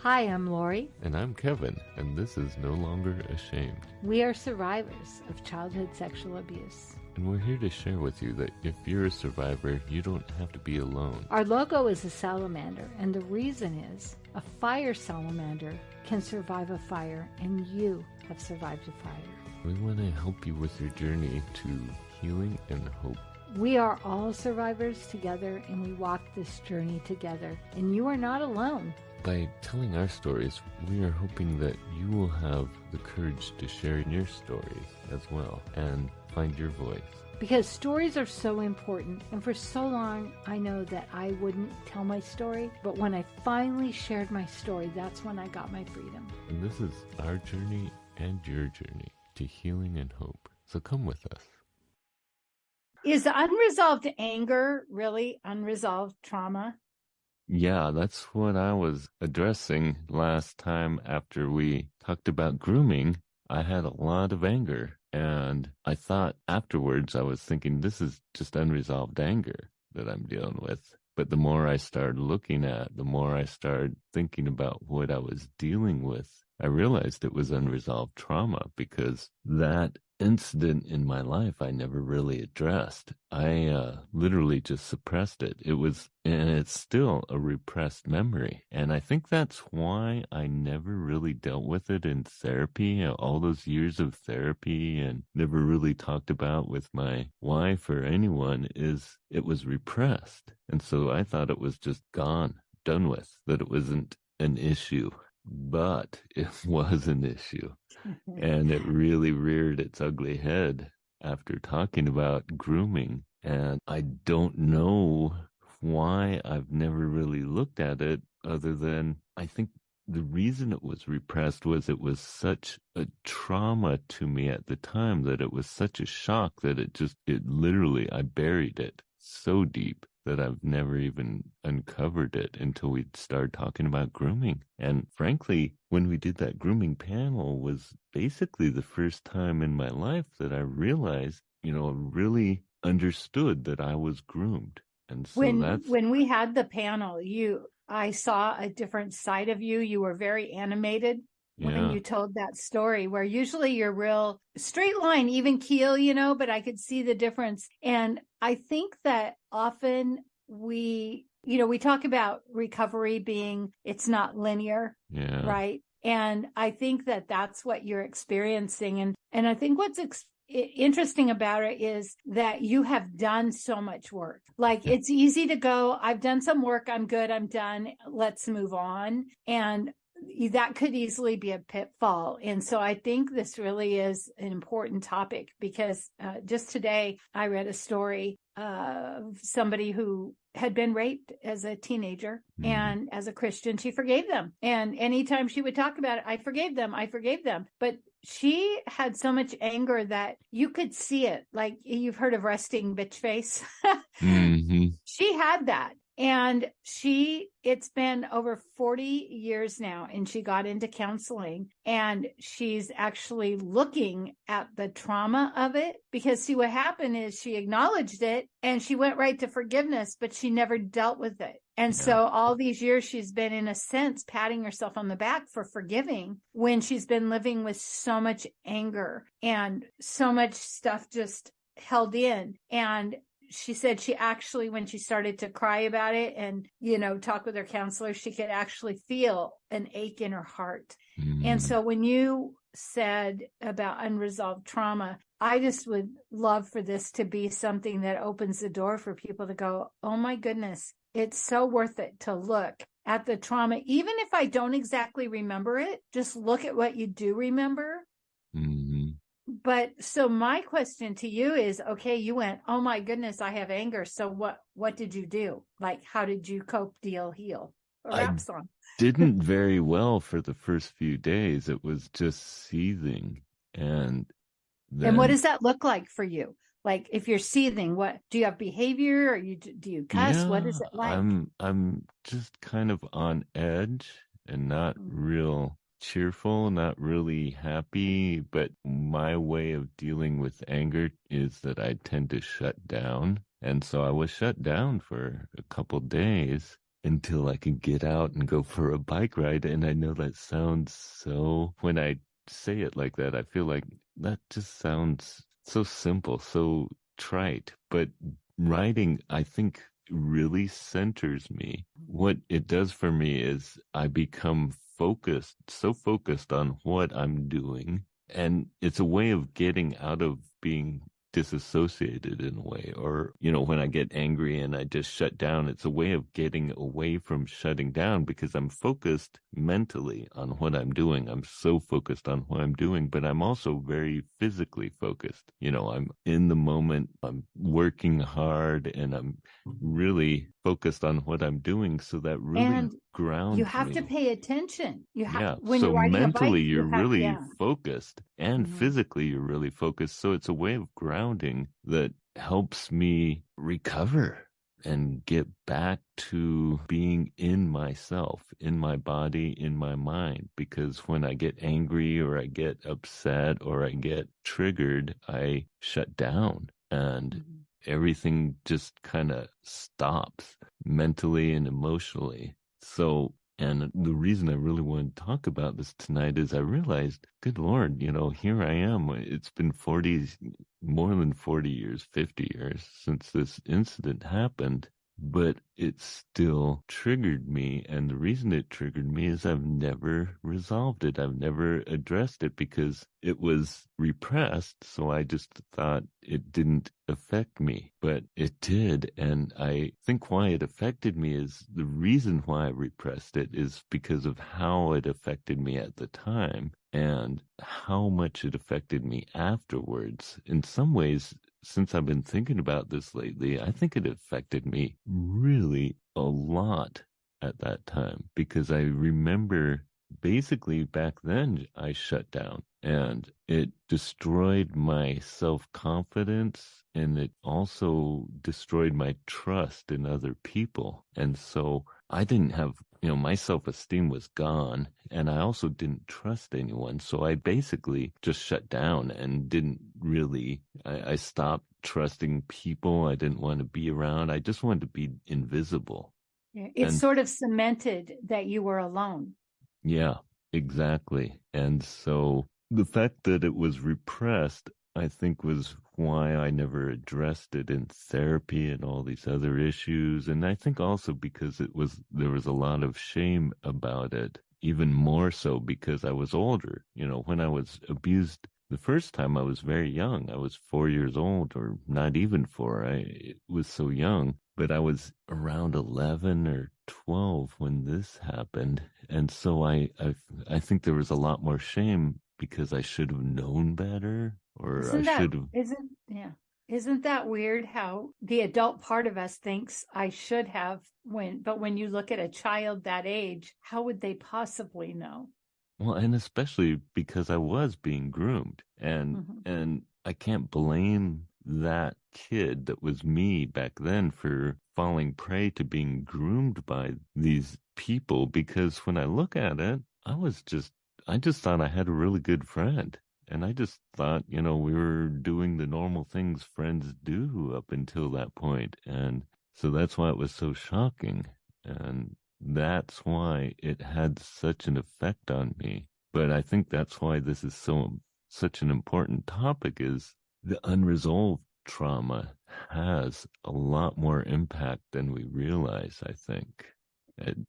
Hi, I'm Lori. And I'm Kevin, and this is No Longer Ashamed. We are survivors of childhood sexual abuse. And we're here to share with you that if you're a survivor, you don't have to be alone. Our logo is a salamander, and the reason is a fire salamander can survive a fire, and you have survived a fire. We want to help you with your journey to healing and hope. We are all survivors together, and we walk this journey together, and you are not alone. By telling our stories, we are hoping that you will have the courage to share your story as well and find your voice. Because stories are so important, and for so long I know that I wouldn't tell my story, but when I finally shared my story, that's when I got my freedom. And this is our journey and your journey to healing and hope. So come with us. Is unresolved anger really unresolved trauma? Yeah, that's what I was addressing last time after we talked about grooming. I had a lot of anger, and I thought afterwards, I was thinking, this is just unresolved anger that I'm dealing with. But the more I started looking at, the more I started thinking about what I was dealing with, I realized it was unresolved trauma, because that incident in my life I never really addressed. I literally just suppressed it. And it's still a repressed memory. And I think that's why I never really dealt with it in therapy, all those years of therapy, and never really talked about with my wife or anyone, is it was repressed. And so I thought it was just gone, done with, that it wasn't an issue. But it was an issue, and it really reared its ugly head after talking about grooming. And I don't know why I've never really looked at it, other than I think the reason it was repressed was it was such a trauma to me at the time, that it was such a shock that it literally, I buried it so deep that I've never even uncovered it until we started talking about grooming. And frankly, when we did that grooming panel was basically the first time in my life that I realized, really understood that I was groomed. And so when we had the panel, I saw a different side of you. You were very animated. When you told that story, where usually you're real straight line, even keel, but I could see the difference. And I think that often we talk about recovery being, it's not linear, right? And I think that that's what you're experiencing. And I think what's interesting about it is that you have done so much work. Like, it's easy to go, I've done some work, I'm good, I'm done, let's move on. And that could easily be a pitfall. And so I think this really is an important topic, because just today I read a story of somebody who had been raped as a teenager, and as a Christian, she forgave them. And anytime she would talk about it, I forgave them. But she had so much anger that you could see it. Like, you've heard of resting bitch face. She had that. And it's been over 40 years now, and she got into counseling, and she's actually looking at the trauma of it, because see, what happened is she acknowledged it and she went right to forgiveness, but she never dealt with it. And so all these years she's been, in a sense, patting herself on the back for forgiving, when she's been living with so much anger and so much stuff just held in. And she said she actually, when she started to cry about it and, talk with her counselor, she could actually feel an ache in her heart. And so when you said about unresolved trauma, I just would love for this to be something that opens the door for people to go, oh my goodness, it's so worth it to look at the trauma. Even if I don't exactly remember it, just look at what you do remember. But so my question to you is, okay, you went, oh my goodness, I have anger. So what did you do? Like, how did you cope, deal, heal? A rap song. Didn't very well for the first few days. It was just seething. And what does that look like for you? Like, if you're seething, what do you have behavior, or do you cuss? What is it like? I'm just kind of on edge and not real cheerful, not really happy. But my way of dealing with anger is that I tend to shut down. And so I was shut down for a couple days. until I can get out and go for a bike ride. And I know that sounds so, when I say it like that, I feel like that just sounds so simple, so trite. But writing, I think, really centers me. What it does for me is I become focused, so focused on what I'm doing. And it's a way of getting out of being disassociated in a way. Or, when I get angry and I just shut down, it's a way of getting away from shutting down because I'm focused mentally on what I'm doing. I'm so focused on what I'm doing, but I'm also very physically focused. I'm in the moment, I'm working hard, and I'm really focused on what I'm doing. So that really And you grounds have to me. pay attention. You have, Yeah. when So you're riding a bike, mentally, you're you have, really yeah. focused, and Hmm. physically, you're really focused. So it's a way of grounding that helps me recover and get back to being in myself, in my body, in my mind. Because when I get angry or I get upset or I get triggered, I shut down and Hmm. everything just kind of stops mentally and emotionally. So, and the reason I really wanted to talk about this tonight is I realized, good Lord, here I am. It's been more than 40 years, 50 years since this incident happened, but it still triggered me. And the reason it triggered me is I've never resolved it. I've never addressed it because it was repressed. So I just thought it didn't affect me, but it did. And I think why it affected me is the reason why I repressed it is because of how it affected me at the time and how much it affected me afterwards. In some ways, since I've been thinking about this lately, I think it affected me really a lot at that time because I remember basically back then I shut down and it destroyed my self-confidence and it also destroyed my trust in other people. And so I didn't have, my self-esteem was gone and I also didn't trust anyone. So I basically just shut down and didn't really, I stopped trusting people. I didn't want to be around. I just wanted to be invisible. Yeah. It And sort of cemented that you were alone. yeah, exactly. And so the fact that it was repressed, I think, was why I never addressed it in therapy and all these other issues. And I think also because there was a lot of shame about it, even more so because I was older. When I was abused the first time, I was very young. I was 4 years old, or not even four. I was so young, but I was around 11 or 12 when this happened. And so I think there was a lot more shame because I should have known better, or I Isn't that, should have. isn't, yeah. Isn't that weird how the adult part of us thinks I should have but when you look at a child that age, how would they possibly know? Well, and especially because I was being groomed, and Hmm. I can't blame that kid that was me back then for falling prey to being groomed by these people, because when I look at it, I just thought I had a really good friend. And I just thought, we were doing the normal things friends do up until that point. And so that's why it was so shocking. And that's why it had such an effect on me. But I think that's why this is such an important topic is the unresolved trauma has a lot more impact than we realize, I think.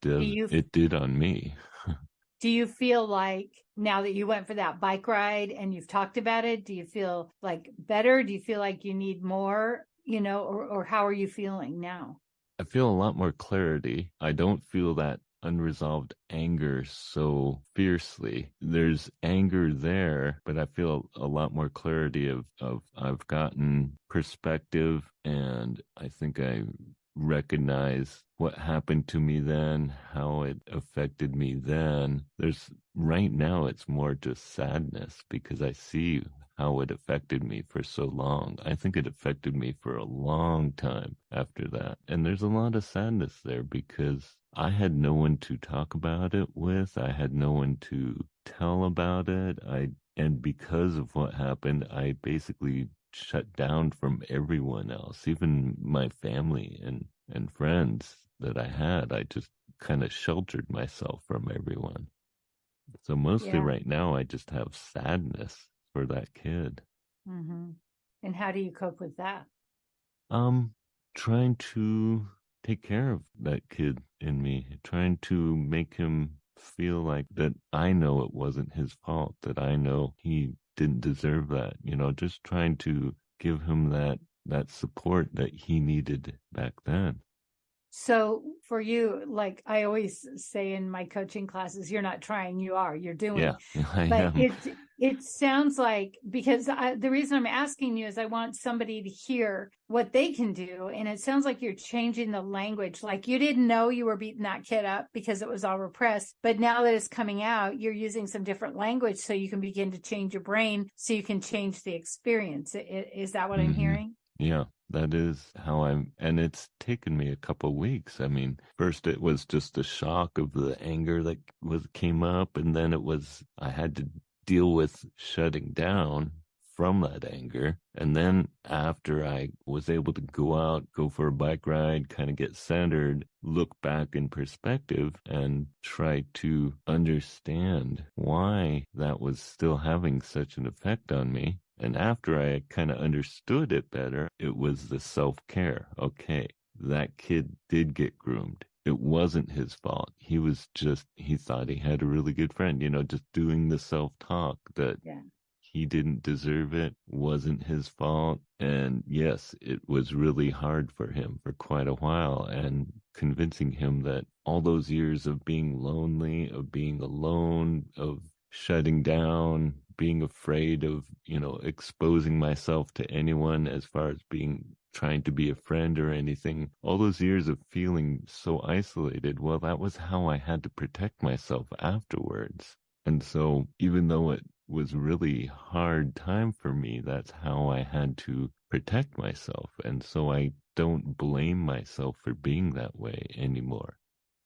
Do you It did on me. do you feel like now that you went for that bike ride and you've talked about it, do you feel like better? Do you feel like you need more, or how are you feeling now? I feel a lot more clarity. I don't feel that unresolved anger so fiercely. There's anger there, but I feel a lot more clarity of I've gotten perspective and I think I recognize what happened to me then, how it affected me then. Right now it's more just sadness because I see how it affected me for so long. I think it affected me for a long time after that. And there's a lot of sadness there because I had no one to talk about it with. I had no one to tell about it. And because of what happened, I basically shut down from everyone else, even my family and friends. that I had. I just kind of sheltered myself from everyone. So mostly Yeah. right now, I just have sadness for that kid. Mm-hmm. And how do you cope with that? Um, Trying to take care of that kid in me, trying to make him feel like that I know it wasn't his fault, that I know he didn't deserve that, just trying to give him that support that he needed back then. So for you, like I always say in my coaching classes, you're not trying, you are, you're Yeah, doing. I But am. it sounds like because the reason I'm asking you is I want somebody to hear what they can do, and it sounds like you're changing the language. Like you didn't know you were beating that kid up because it was all repressed, but now that it's coming out, you're using some different language so you can begin to change your brain, so you can change the experience. Is that what I'm Hmm. hearing? Yeah, that is how and it's taken me a couple weeks. I mean, first it was just the shock of the anger that came up, and then I had to deal with shutting down from that anger. And then after I was able to go out, go for a bike ride, kind of get centered, look back in perspective and try to understand why that was still having such an effect on me. And after I kind of understood it better, it was the self-care. Okay, that kid did get groomed. It wasn't his fault. He thought he had a really good friend, just doing the self-talk that Yeah. he didn't deserve it, wasn't his fault. And yes, it was really hard for him for quite a while. And convincing him that all those years of being lonely, of being alone, of shutting down, being afraid of, exposing myself to anyone as far as trying to be a friend or anything, all those years of feeling so isolated, well, that was how I had to protect myself afterwards. And so even though it was really hard time for me, that's how I had to protect myself. And so I don't blame myself for being that way anymore.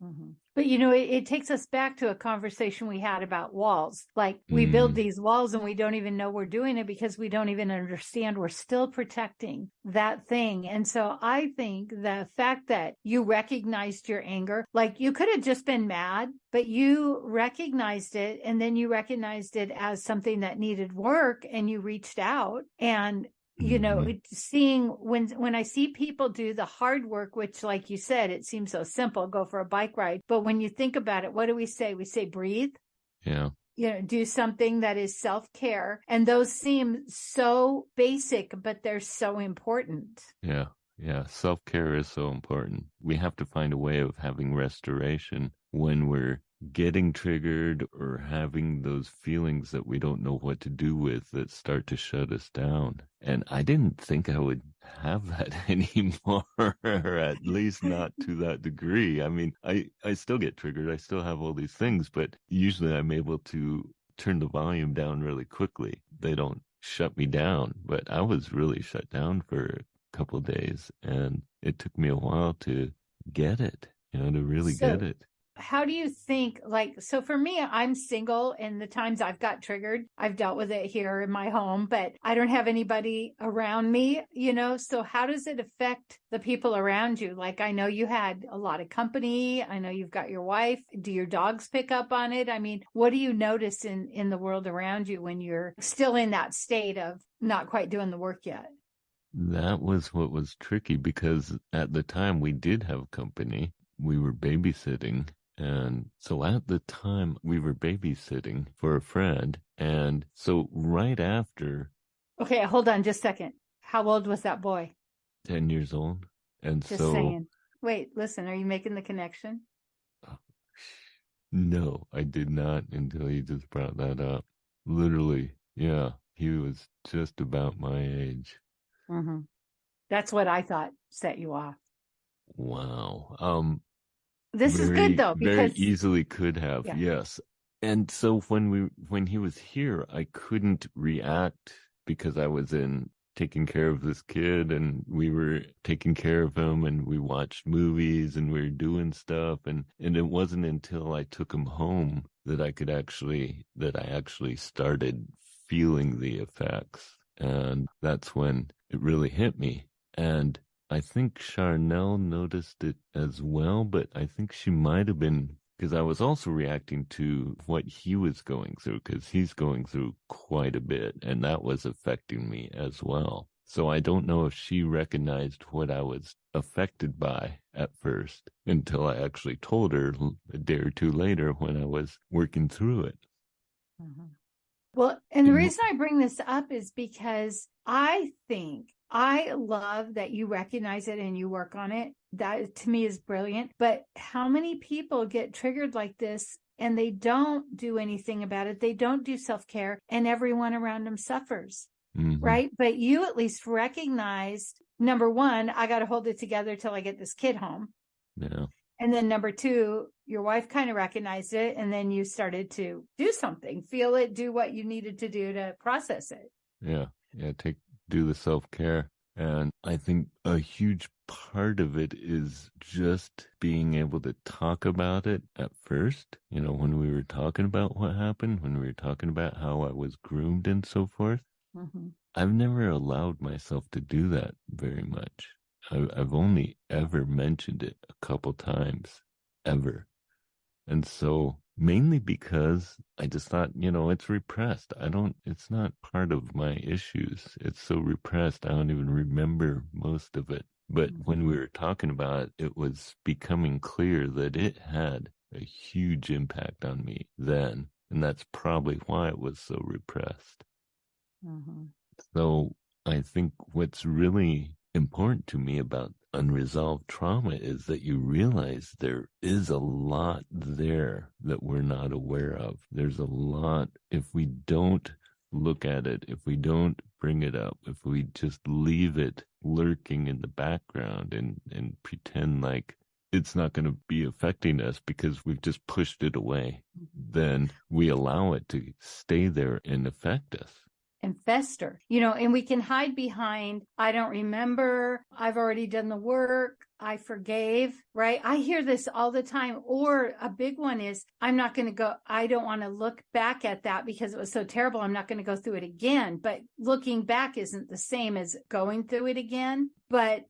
Mhm. But it takes us back to a conversation we had about walls. Like we build Mm, these walls and we don't even know we're doing it because we don't even understand we're still protecting that thing. And so I think the fact that you recognized your anger, like you could have just been mad, but you recognized it and then you recognized it as something that needed work and you reached out and hmm. seeing when I see people do the hard work, which like you said, it seems so simple, go for a bike ride. But when you think about it, what do we say? We say breathe, Yeah, do something that is self-care. And those seem so basic, but they're so important. yeah, yeah. Self-care is so important. We have to find a way of having restoration when we're getting triggered or having those feelings that we don't know what to do with that start to shut us down. And I didn't think I would have that anymore, or at least not to that degree. I mean, I still get triggered. I still have all these things, but usually I'm able to turn the volume down really quickly. They don't shut me down, but I was really shut down for a couple of days, and it took me a while to get it, to really get So it. how do you think, like, so for me, I'm single and the times I've got triggered, I've dealt with it here in my home, but I don't have anybody around me, so how does it affect the people around you? Like, I know you had a lot of company. I know you've got your wife. Do your dogs pick up on it? I mean, what do you notice in the world around you when you're still in that state of not quite doing the work yet? That was what was tricky because at the time we did have company. We were babysitting. And so at the time we were babysitting for a friend. And so right after Okay, hold on just a second. How old was that boy? 10 years old. And Just so, saying. Wait, listen, are you making the connection? no, I did not until you just brought that up. Literally, yeah, he was just about my age. Mm-hmm. That's what I thought set you off. Wow. This is good Very, though, very because easily could have, yeah. yes. And so when he was here, I couldn't react because I was in taking care of this kid and we were taking care of him and we watched movies and we were doing stuff and it wasn't until I took him home that I actually started feeling the effects. And that's when it really hit me. And I think Charnel noticed it as well, but I think she might have been because I was also reacting to what he was going through because he's going through quite a bit and that was affecting me as well. So I don't know if she recognized what I was affected by at first until I actually told her a day or two later when I was working through it. Mm-hmm. Well, and the And reason I bring this up is because I think I love that you recognize it and you work on it. That to me is brilliant. But how many people get triggered like this and they don't do anything about it? They don't do self care and everyone around them suffers. mm-hmm, Right. But you at least recognized number one, I got to hold it together till I get this kid home. yeah. And then number two, your wife kind of recognized it. And then you started to do something, feel it, do what you needed to do to process it. Yeah. Yeah. Do the self-care. And I think a huge part of it is just being able to talk about it at first. You know, when we were talking about what happened, when we were talking about how I was groomed and so forth, Mm-hmm. I've never allowed myself to do that very much. I've only ever mentioned it a couple times, ever. And so mainly because I just thought, it's repressed. It's not part of my issues. It's so repressed. I don't even remember most of it. But Mm-hmm. when we were talking about it, it was becoming clear that it had a huge impact on me then. And that's probably why it was so repressed. Mm-hmm. So I think what's really important to me about unresolved trauma is that you realize there is a lot there that we're not aware of. There's a lot, if we don't look at it, if we don't bring it up, if we just leave it lurking in the background and pretend like it's not going to be affecting us because we've just pushed it away, then we allow it to stay there and affect us. And fester, and we can hide behind, I don't remember, I've already done the work, I forgave, right? I hear this all the time. Or a big one is, I don't want to look back at that because it was so terrible. I'm not going to go through it again. But looking back isn't the same as going through it again. But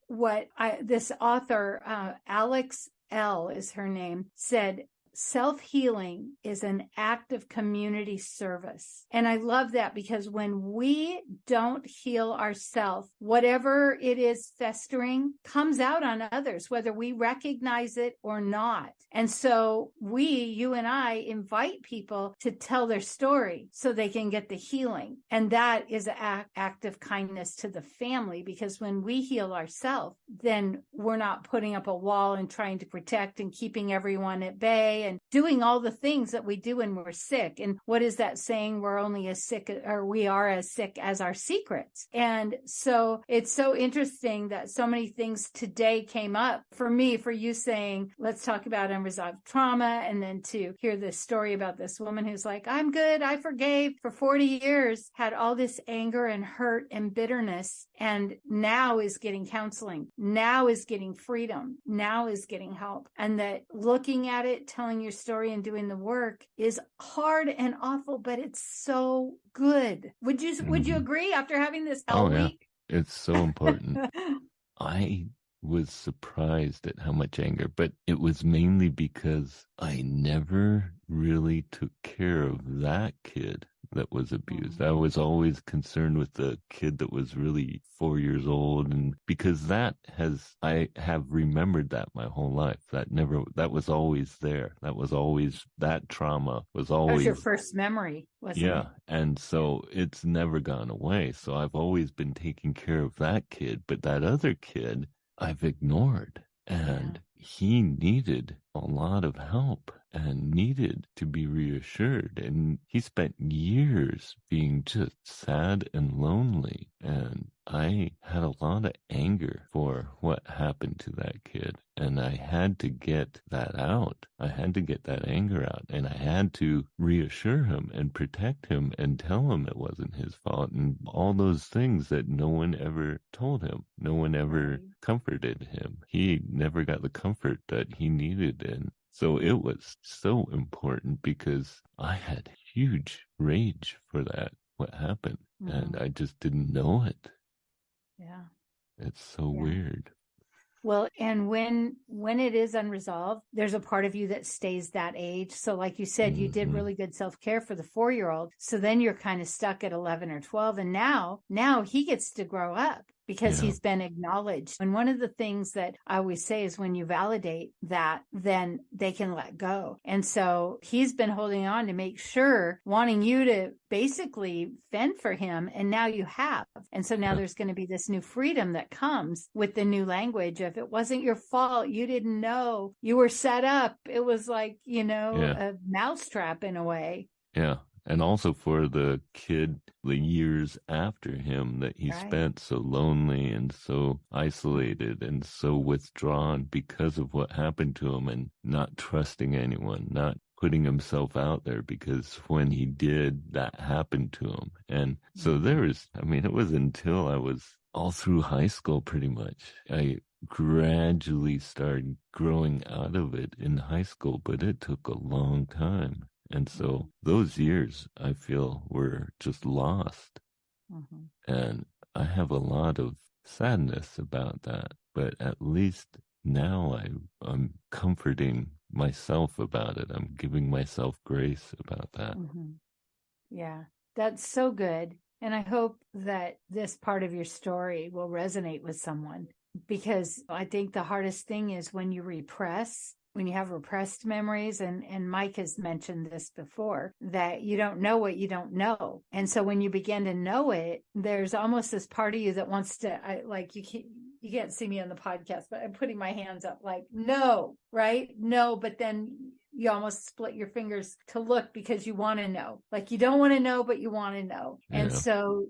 this author, Alex L is her name, said, self-healing is an act of community service. And I love that because when we don't heal ourselves, whatever it is festering comes out on others, whether we recognize it or not. And so you and I invite people to tell their story so they can get the healing. And that is an act of kindness to the family, because when we heal ourselves, then we're not putting up a wall and trying to protect and keeping everyone at bay and doing all the things that we do when we're sick. And what is that saying? We are as sick as our secrets. And so it's so interesting that so many things today came up for me, for you saying, let's talk about unresolved trauma. And then to hear this story about this woman who's like, I'm good, I forgave for 40 years, had all this anger and hurt and bitterness, and now is getting counseling, now is getting freedom, now is getting help. And that looking at it, telling your story and doing the work is hard and awful, but it's so good. Would you agree after having this hell week? It's so important. I was surprised at how much anger, but it was mainly because I never really took care of that kid that was abused. I was always concerned with the kid that was really 4 years old, and because I have remembered that my whole life. That was always there. That trauma was always. That was your first memory, wasn't it? Yeah, and so it's never gone away. So I've always been taking care of that kid, but that other kid I've ignored, and he needed a lot of help and needed to be reassured. And he spent years being just sad and lonely. And I had a lot of anger for what happened to that kid. And I had to get that out. I had to get that anger out. And I had to reassure him and protect him and tell him it wasn't his fault. And all those things that no one ever told him. No one ever comforted him. He never got the comfort that he needed. And so it was so important because I had huge rage for what happened. And I just didn't know it. Yeah. It's so weird. Well, and when it is unresolved, there's a part of you that stays that age. So like you said, you did really good self-care for the 4-year-old. So then you're kind of stuck at 11 or 12. And now he gets to grow up because Yeah. he's been acknowledged. And one of the things that I always say is when you validate that, then they can let go. And so he's been holding on to make sure, wanting you to basically fend for him. And now you have. And so now Yeah. there's going to be this new freedom that comes with the new language of it wasn't your fault. You didn't know you were set up. It was like, Yeah. a mousetrap in a way. Yeah. And also for the kid, the years after him that he Right. spent so lonely and so isolated and so withdrawn because of what happened to him and not trusting anyone, not putting himself out there because when he did, that happened to him. And so it was until I was all through high school pretty much. I gradually started growing out of it in high school, but it took a long time. And so those years I feel were just lost. Mm-hmm. And I have a lot of sadness about that. But at least now I'm comforting myself about it. I'm giving myself grace about that. Mm-hmm. Yeah, that's so good. And I hope that this part of your story will resonate with someone because I think the hardest thing is when you repress, when you have repressed memories, and Mike has mentioned this before, that you don't know what you don't know. And so when you begin to know it, there's almost this part of you that wants to, you can't see me on the podcast, but I'm putting my hands up like, no, right? No, but then you almost split your fingers to look because you want to know. Like you don't want to know, but you want to know. And Yeah. so,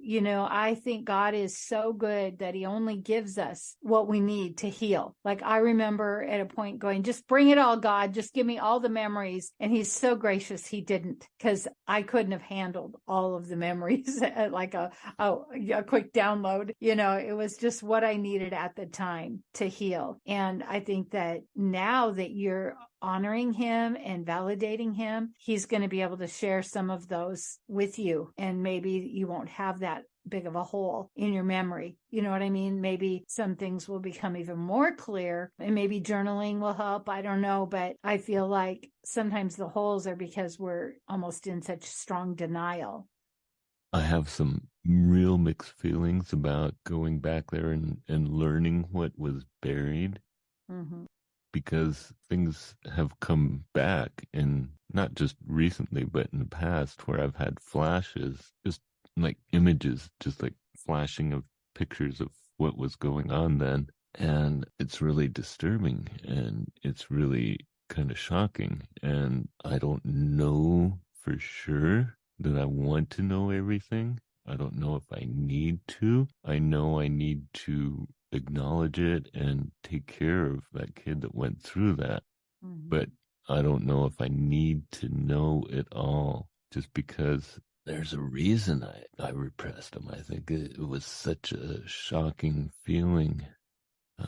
I think God is so good that he only gives us what we need to heal. Like I remember at a point going, just bring it all, God, just give me all the memories. And he's so gracious. He didn't, because I couldn't have handled all of the memories like a quick download. It was just what I needed at the time to heal. And I think that now that you're honoring him and validating him, he's going to be able to share some of those with you. And maybe you won't have that big of a hole in your memory. You know what I mean? Maybe some things will become even more clear and maybe journaling will help. I don't know. But I feel like sometimes the holes are because we're almost in such strong denial. I have some real mixed feelings about going back there and learning what was buried. Mm-hmm. Because things have come back, and not just recently, but in the past, where I've had flashes, just like images, just like flashing of pictures of what was going on then. And it's really disturbing and it's really kind of shocking. And I don't know for sure that I want to know everything. I don't know if I need to. I know I need to acknowledge it and take care of that kid that went through that. Mm-hmm. But I don't know if I need to know it all just because there's a reason I repressed him. I think it was such a shocking feeling.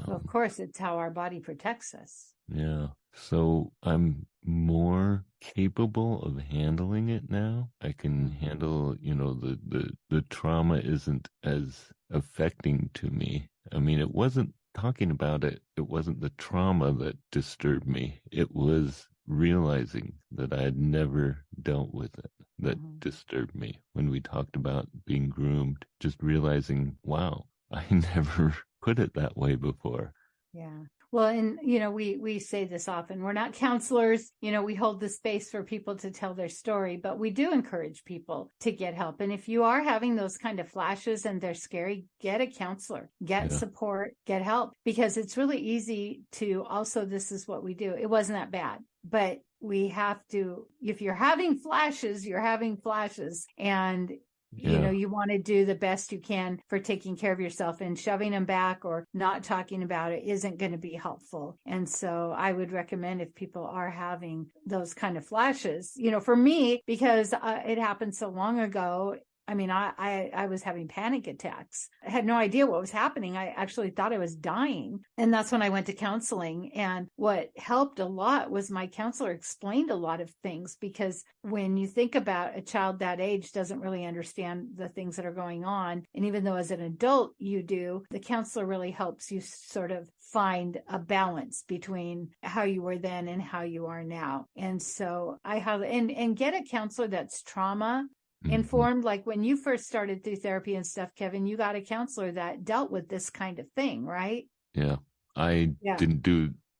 Well, of course, it's how our body protects us. Yeah. So I'm more capable of handling it now. I can handle, the trauma isn't as affecting to me. I mean, it wasn't talking about it. It wasn't the trauma that disturbed me. It was realizing that I had never dealt with it that disturbed me. When we talked about being groomed, just realizing, wow, I never put it that way before. Yeah. Well, and, we say this often, we're not counselors, we hold the space for people to tell their story, but we do encourage people to get help. And if you are having those kind of flashes and they're scary, get a counselor, get support, get help, because it's really easy to also, this is what we do. It wasn't that bad, but we have to, if you're having flashes, you're having flashes. And you want to do the best you can for taking care of yourself, and shoving them back or not talking about it isn't going to be helpful. And so I would recommend, if people are having those kind of flashes, for me, because it happened so long ago. I mean, I was having panic attacks. I had no idea what was happening. I actually thought I was dying. And that's when I went to counseling. And what helped a lot was my counselor explained a lot of things, because when you think about a child that age doesn't really understand the things that are going on. And even though as an adult you do, the counselor really helps you sort of find a balance between how you were then and how you are now. And so I have, and get a counselor that's trauma Mm-hmm. informed. Like when you first started through therapy and stuff, Kevin, you got a counselor that dealt with this kind of thing, right? Yeah. I Yeah. didn't do,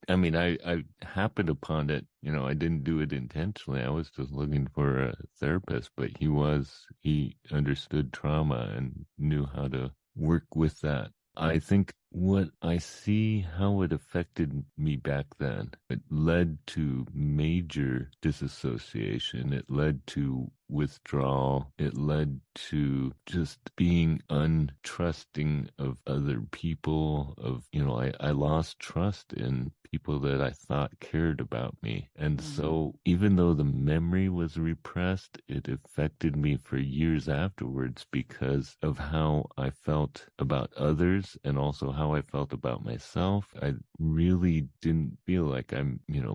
I mean, I happened upon it, I didn't do it intentionally. I was just looking for a therapist, but he understood trauma and knew how to work with that. I think what I see how it affected me back then, it led to major disassociation. It led to withdrawal. It led to just being untrusting of other people, I lost trust in people that I thought cared about me. And Mm-hmm. so even though the memory was repressed, it affected me for years afterwards because of how I felt about others and also how I felt about myself. I really didn't feel like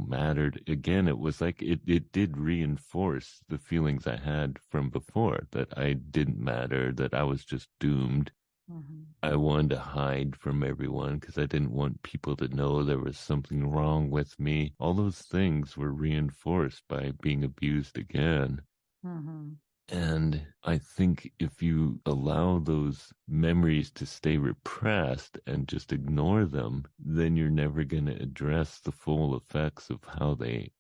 mattered. Again, it was like it did reinforce the feelings I had from before, that I didn't matter, that I was just doomed. Mm-hmm. I wanted to hide from everyone because I didn't want people to know there was something wrong with me. All those things were reinforced by being abused again. Mm-hmm. And I think if you allow those memories to stay repressed and just ignore them, then you're never going to address the full effects of how they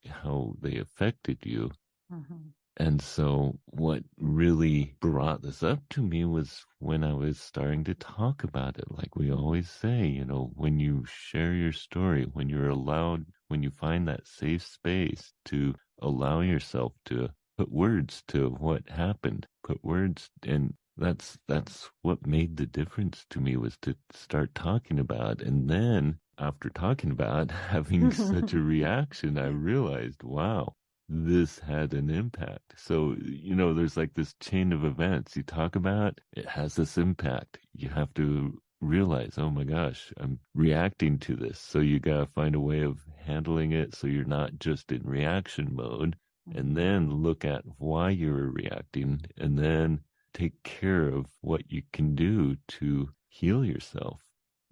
affected you. Mm-hmm. And so what really brought this up to me was when I was starting to talk about it. Like we always say, when you share your story, when you find that safe space to allow yourself to put words to what happened, put words, and that's what made the difference to me, was to start talking about it. And then after talking about it, having such a reaction, I realized, wow, this had an impact. So, there's like this chain of events you talk about, it has this impact. You have to realize, oh my gosh, I'm reacting to this. So you got to find a way of handling it so you're not just in reaction mode, and Mm-hmm. then look at why you're reacting, and then take care of what you can do to heal yourself.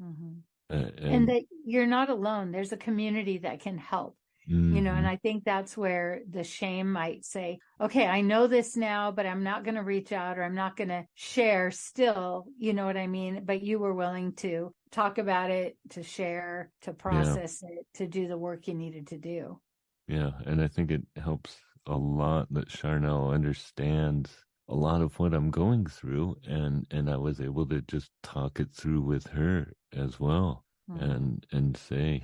Mm-hmm. And And that you're not alone. There's a community that can help, and mhm, I think that's where the shame might say, okay, I know this now, but I'm not going to reach out or I'm not going to share still. You know what I mean? But you were willing to talk about it, to share, to yeah. process it, to do the work you needed to do. Yeah, and I think it helps a lot that Charnel understands a lot of what I'm going through, and I was able to just talk it through with her as well, Mm-hmm. and say,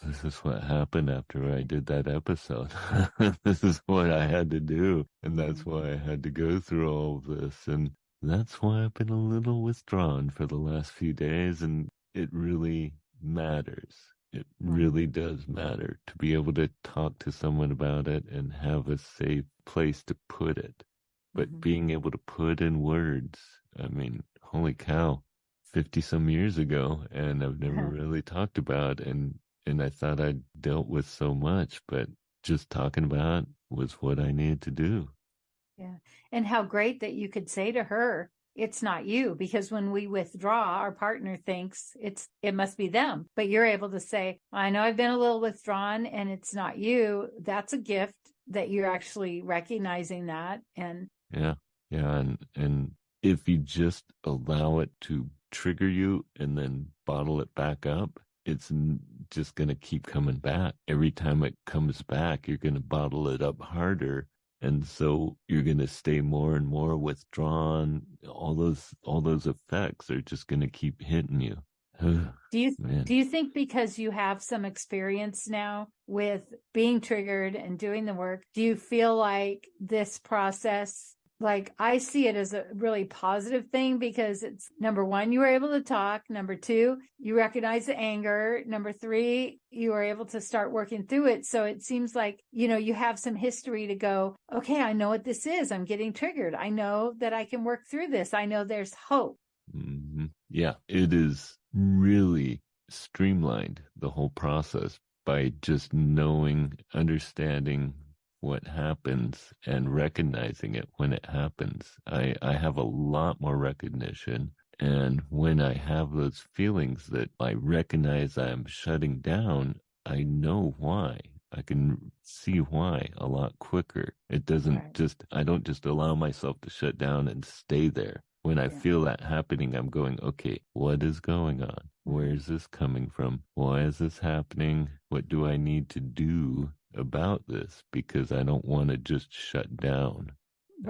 this is what happened after I did that episode. This is what I had to do, and that's Mm-hmm. why I had to go through all of this, and that's why I've been a little withdrawn for the last few days, and it really matters. It Mm-hmm. really does matter to be able to talk to someone about it and have a safe place to put it. But Mm-hmm. being able to put in words, I mean, holy cow, 50 some years ago, and I've never really talked about, and I thought I'd dealt with so much, but just talking about it was what I needed to do. Yeah. And how great that you could say to her, it's not you, because when we withdraw, our partner thinks it must be them. But you're able to say, I know I've been a little withdrawn and it's not you. That's a gift that you're actually recognizing that. And Yeah. Yeah. And if you just allow it to trigger you and then bottle it back up, just going to keep coming back. Every time it comes back, you're going to bottle it up harder. And so you're going to stay more and more withdrawn. All those effects are just going to keep hitting you. do you Man. do you think because you have some experience now with being triggered and doing the work, do you feel like this process, like I see it as a really positive thing because it's number one, you were able to talk. Number two, you recognize the anger. Number three, you were able to start working through it. So it seems like, you have some history to go, okay, I know what this is. I'm getting triggered. I know that I can work through this. I know there's hope. Yeah, it is really streamlined the whole process by just knowing, understanding what happens and recognizing it when it happens. I have a lot more recognition, And when I have those feelings that I recognize I'm shutting down, I know why. I can see why a lot quicker. It doesn't Right. just, I don't just allow myself to shut down and stay there. When I Yeah. feel that happening, I'm going, okay, what is going on? Where Mhm. is this coming from? Why is this happening? What do I need to do about this? Because I don't want to just shut down.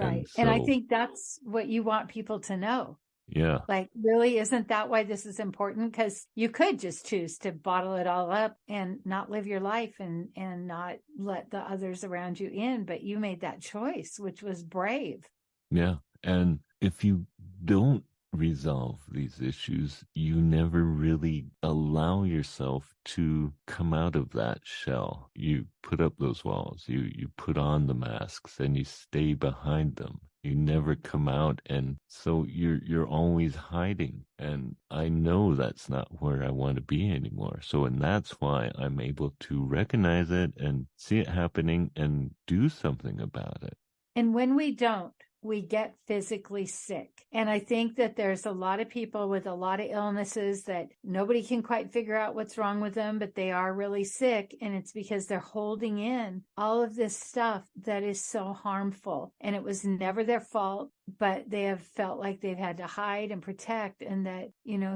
And Right. And I so, think that's what you want people to know. yeah, Like, really, isn't that why this is important? Because you could just choose to bottle it all up and not live your life and not let the others around you in. But you made that choice, which was brave. yeah. And if you don't resolve these issues, you never really allow yourself to come out of that shell. You put up those walls, you put on the masks and you stay behind them. You never come out, and so you're always hiding. And I know that's not where I want to be anymore. So and that's why I'm able to recognize it and see it happening and do something about it. And when we don't, we get physically sick. And I think that there's a lot of people with a lot of illnesses that nobody can quite figure out what's wrong with them, but they are really sick. And it's because they're holding in all of this stuff that is so harmful. And it was never their fault, but they have felt like they've had to hide and protect, and that,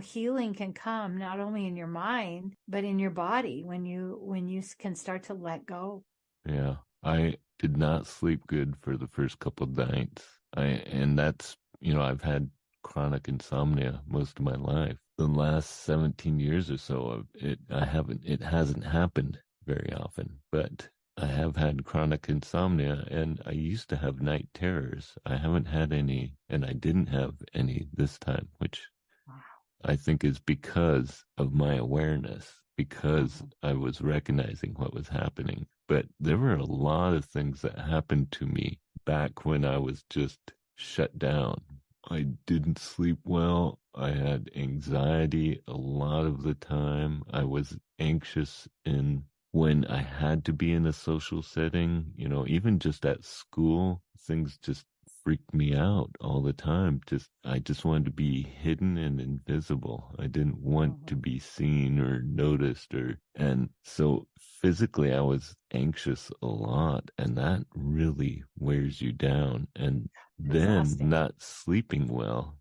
healing can come not only in your mind, but in your body when you can start to let go. Yeah, I did not sleep good for the first couple of nights. And that's, I've had chronic insomnia most of my life. The last 17 years or so of it, it hasn't happened very often, but I have had chronic insomnia and I used to have night terrors. I haven't had any, and I didn't have any this time, which I think is because of my awareness, because Wow. I was recognizing what was happening. But there were a lot of things that happened to me back when I was just shut down. I didn't sleep well. I had anxiety a lot of the time. I was anxious in when I had to be in a social setting, even just at school, things just freaked me out all the time. I just wanted to be hidden and invisible. I didn't want to Mhm. be seen or noticed and so physically I was anxious a lot, and that really wears you down. And then Exhausting. not sleeping well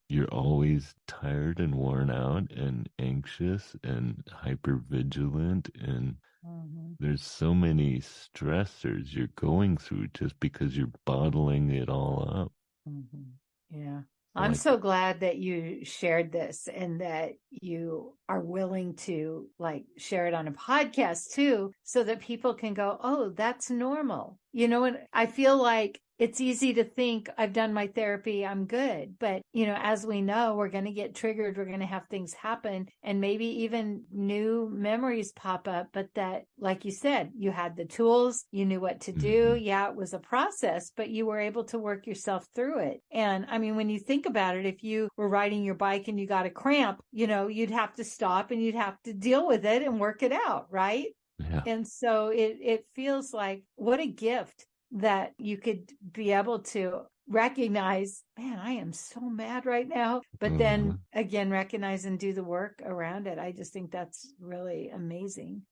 you're always tired and worn out and anxious and hyper vigilant, and Mhm. there's so many stressors you're going through just because you're bottling it all up. Mhm. Yeah. So I'm so glad that you shared this and that you are willing to like share it on a podcast too, so that people can go, oh, that's normal. And I feel like it's easy to think I've done my therapy, I'm good. But, as we know, we're going to get triggered. We're going to have things happen and maybe even new memories pop up. But that, like you said, you had the tools, you knew what to do. mhm, Yeah, it was a process, but you were able to work yourself through it. And I mean, when you think about it, if you were riding your bike and you got a cramp, you'd have to stop and you'd have to deal with it and work it out. Right. yeah, And so it feels like what a gift that you could be able to recognize, man, I am so mad right now. But mhm. then again, recognize and do the work around it. I just think that's really amazing.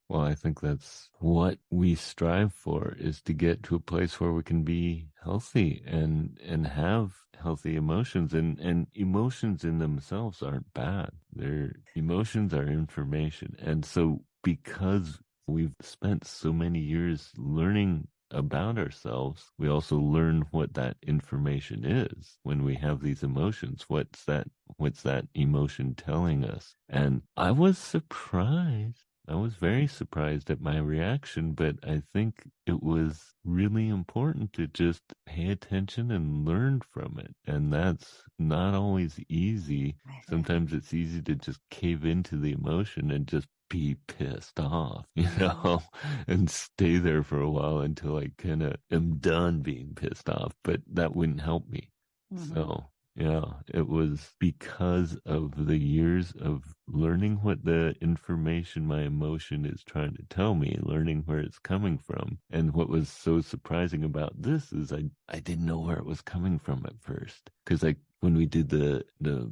Well, I think that's what we strive for, is to get to a place where we can be healthy and have healthy emotions, and emotions in themselves aren't bad. Their emotions are information. And so because we've spent so many years learning about ourselves, we also learn what that information is. When we have these emotions, what's that emotion telling us? And I was surprised. I was very surprised at my reaction, but I think it was really important to just pay attention and learn from it. And that's not always easy. Sometimes it's easy to just cave into the emotion and just be pissed off, Mhm. and stay there for a while until I kind of am done being pissed off. But that wouldn't help me. Mhm. So. Yeah, it was because of the years of learning what the information my emotion is trying to tell me, learning where it's coming from. And what was so surprising about this is I didn't know where it was coming from at first. Because when we did the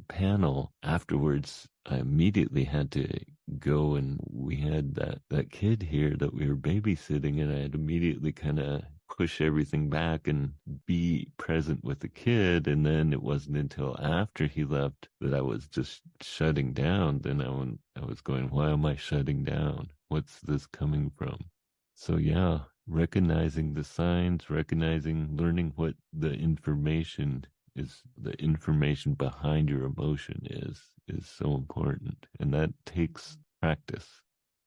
panel afterwards, I immediately had to go, and we had that kid here that we were babysitting, and I had immediately kind of push everything back and be present with the kid. And then it wasn't until after he left that I was just shutting down. Then I was going, why am I shutting down? What's this coming from? So yeah, recognizing the signs, learning what the information is, the information behind your emotion is so important. And that takes practice.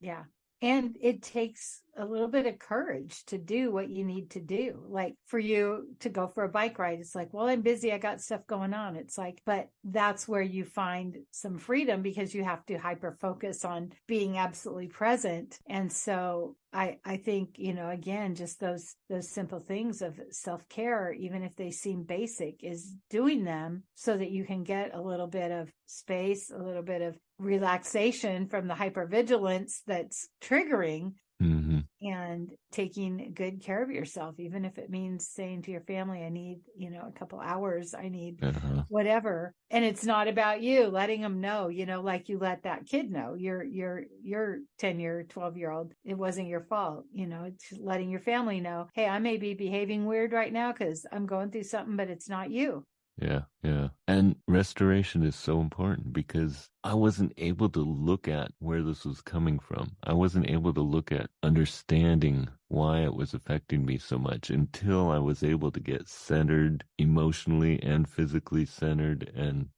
Yeah. And it takes a little bit of courage to do what you need to do. Like for you to go for a bike ride, it's like, well, I'm busy. I got stuff going on. It's like, but that's where you find some freedom because you have to hyper focus on being absolutely present. And so I think, again, just those simple things of self-care, even if they seem basic, is doing them so that you can get a little bit of space, a little bit of relaxation from the hypervigilance that's triggering, Mm-hmm. and taking good care of yourself, even if it means saying to your family, I need, a couple hours, I need whatever. And it's not about you, letting them know, like you let that kid know, your 10-year, 12-year-old, it wasn't your fault. It's letting your family know, hey, I may be behaving weird right now because I'm going through something, but it's not you. Yeah, yeah. And restoration is so important because I wasn't able to look at where this was coming from. I wasn't able to look at understanding why it was affecting me so much until I was able to get centered emotionally and physically centered,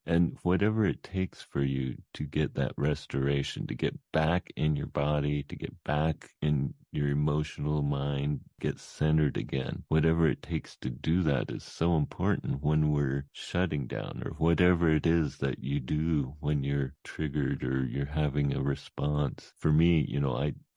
and whatever it takes for you to get that restoration, to get back in your body, to get back in your emotional mind, get centered again. Whatever it takes to do that is so important when we're shutting down, or whatever it is that you do when you're triggered or you're having a response. For me,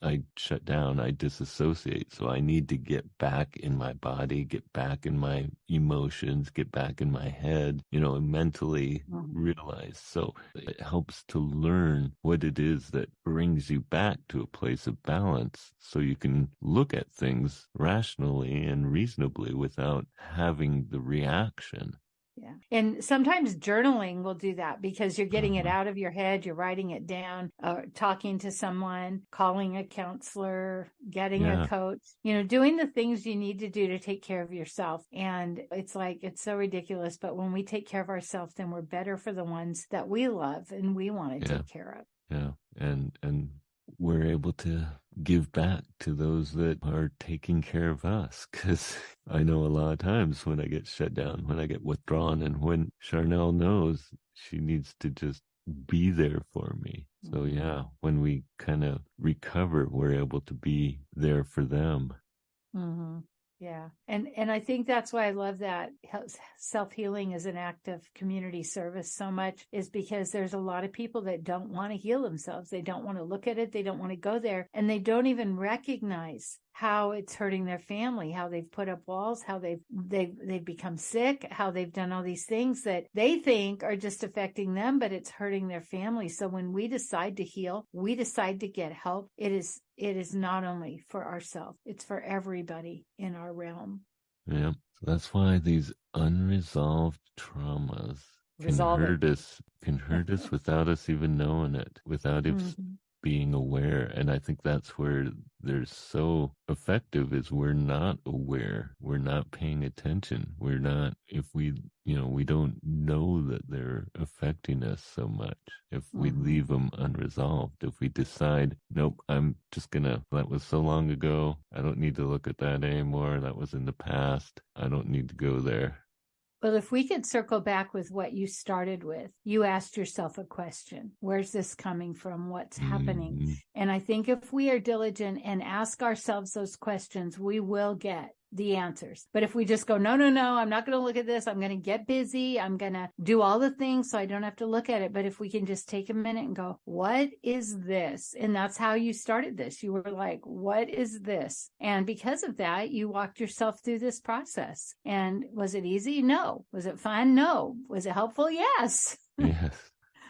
I shut down, I disassociate. So I need to get back in my body, get back in my emotions, get back in my head, and mentally realize. So it helps to learn what it is that brings you back to a place of balance so you can look at things rationally and reasonably without having the reaction. Yeah. And sometimes journaling will do that because you're getting it out of your head. You're writing it down, talking to someone, calling a counselor, getting a coach, doing the things you need to do to take care of yourself. And it's like, it's so ridiculous. But when we take care of ourselves, then we're better for the ones that we love and we want to take care of. Yeah. And we're able to give back to those that are taking care of us. Because I know a lot of times when I get shut down, when I get withdrawn, and when Charnel knows she needs to just be there for me. So yeah, when we kind of recover, we're able to be there for them. Mm-hmm. Yeah. And I think that's why I love that self-healing is an act of community service so much, is because there's a lot of people that don't want to heal themselves. They don't want to look at it. They don't want to go there. And they don't even recognize how it's hurting their family, how they've put up walls, how they've become sick, how they've done all these things that they think are just affecting them, but it's hurting their family. So when we decide to heal, we decide to get help, it is not only for ourselves, it's for everybody in our realm. Yeah. So that's why these unresolved traumas can hurt us without us even knowing it, without us being aware. And I think that's where they're so effective, is we're not aware. We're not paying attention. We're not, if we don't know that they're affecting us so much. If we leave them unresolved, if we decide, nope, I'm just that was so long ago. I don't need to look at that anymore. That was in the past. I don't need to go there. Well, if we could circle back with what you started with, you asked yourself a question. Where's this coming from? What's happening? And I think if we are diligent and ask ourselves those questions, we will get the answers. But if we just go, no, no, no, I'm not going to look at this. I'm going to get busy. I'm going to do all the things so I don't have to look at it. But if we can just take a minute and go, what is this? And that's how you started this. You were like, what is this? And because of that, you walked yourself through this process. And was it easy? No. Was it fun? No. Was it helpful? Yes. Yes.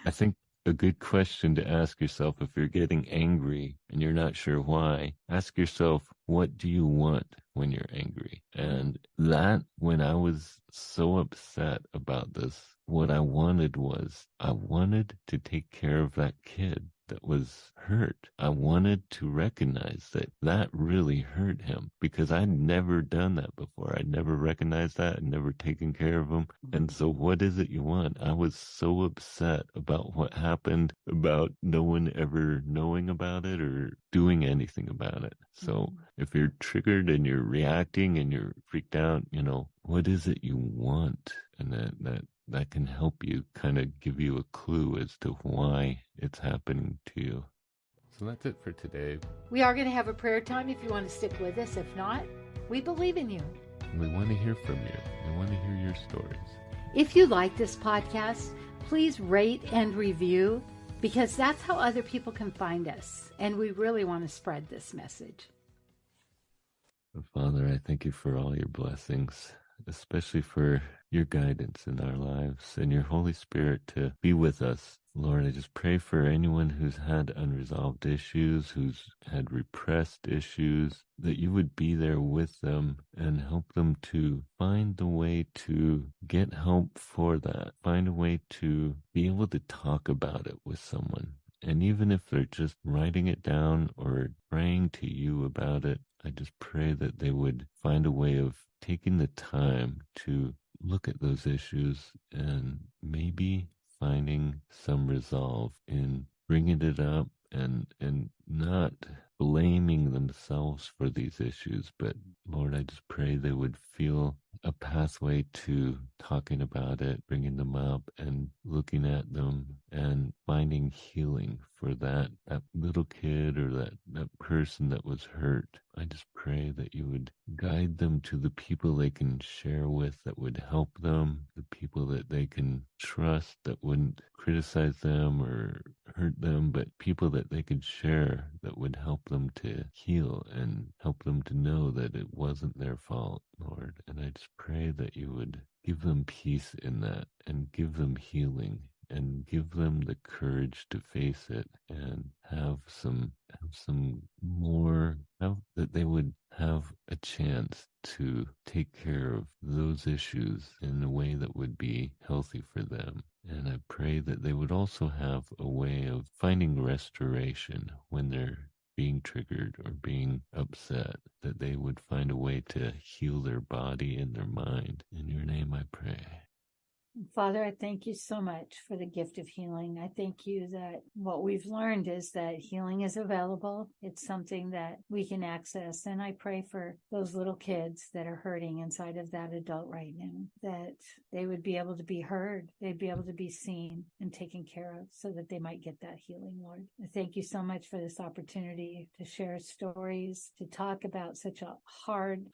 I think a good question to ask yourself if you're getting angry and you're not sure why, ask yourself, what do you want when you're angry? And that, when I was so upset about this, what I wanted was I wanted to take care of that kid that was hurt. I wanted to recognize that that really hurt him because I'd never done that before. I'd never recognized that. I'd never taken care of him. And so what is it you want? I was so upset about what happened, about no one ever knowing about it or doing anything about it. So if you're triggered and you're reacting and you're freaked out, what is it you want? And that can help you kind of give you a clue as to why it's happening to you. So that's it for today. We are going to have a prayer time if you want to stick with us. If not, we believe in you. We want to hear from you. We want to hear your stories. If you like this podcast, please rate and review, because that's how other people can find us. And we really want to spread this message. Father, I thank you for all your blessings, especially for your guidance in our lives and your Holy Spirit to be with us. Lord, I just pray for anyone who's had unresolved issues, who's had repressed issues, that you would be there with them and help them to find the way to get help for that, find a way to be able to talk about it with someone. And even if they're just writing it down or praying to you about it, I just pray that they would find a way of taking the time to look at those issues and maybe finding some resolve in bringing it up and not blaming themselves for these issues. But Lord, I just pray they would feel a pathway to talking about it, bringing them up and looking at them and finding healing for that little kid or that person that was hurt. I just pray that you would guide them to the people they can share with that would help them, the people that they can trust that wouldn't criticize them or hurt them, but people that they could share that would help them to heal and help them to know that it wasn't their fault, Lord. And I just pray that you would give them peace in that and give them healing and give them the courage to face it and have some more, that they would have a chance to take care of those issues in a way that would be healthy for them. And I pray that they would also have a way of finding restoration when they're being triggered or being upset, that they would find a way to heal their body and their mind. In your name I pray. Father, I thank you so much for the gift of healing. I thank you that what we've learned is that healing is available. It's something that we can access. And I pray for those little kids that are hurting inside of that adult right now, that they would be able to be heard. They'd be able to be seen and taken care of so that they might get that healing, Lord. I thank you so much for this opportunity to share stories, to talk about such a hard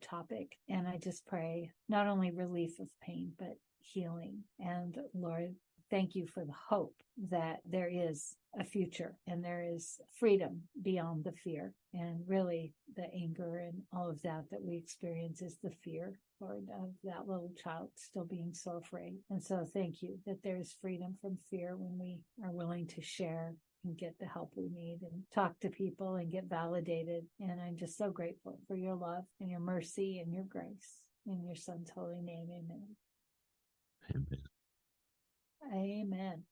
topic. And I just pray not only relief of pain, but healing. And Lord, thank you for the hope that there is a future and there is freedom beyond the fear. And really the anger and all of that we experience is the fear, Lord, of that little child still being so afraid. And so thank you that there is freedom from fear when we are willing to share and get the help we need and talk to people and get validated. And I'm just so grateful for your love and your mercy and your grace. In your son's holy name, amen. Amen. Amen.